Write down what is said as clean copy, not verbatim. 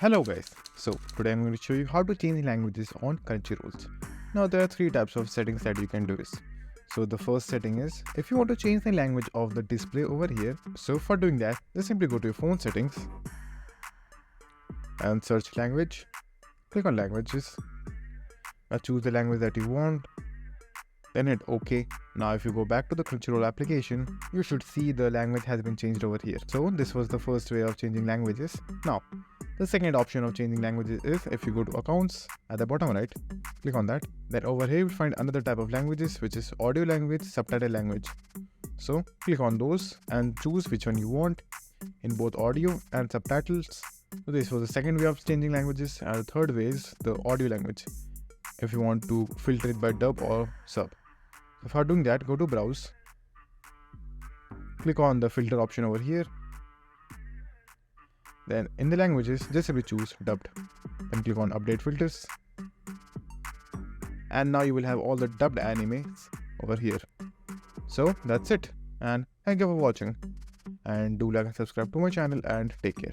Hello guys, so today I'm going to show you how to change languages on Crunchyroll. Now there are three types of settings that you can do this. So the first setting is if you want to change the language of the display over here. So for doing that, just simply go to your phone settings and search language. Click on languages. Now choose the language that you want. Then hit OK. Now if you go back to the Crunchyroll application, you should see the language has been changed over here. So this was the first way of changing languages. Now the second option of changing languages is if you go to accounts at the bottom right, click on that. Then over here you'll find another type of languages, which is audio language, subtitle language. So click on those and choose which one you want in both audio and subtitles. So this was the second way of changing languages, and the third way is the audio language, if you want to filter it by dub or sub. So for doing that, go to browse, click on the filter option over here. Then in the languages, just simply choose dubbed. Then click on update filters. And now you will have all the dubbed animes over here. So that's it. And thank you for watching. And do like and subscribe to my channel and take care.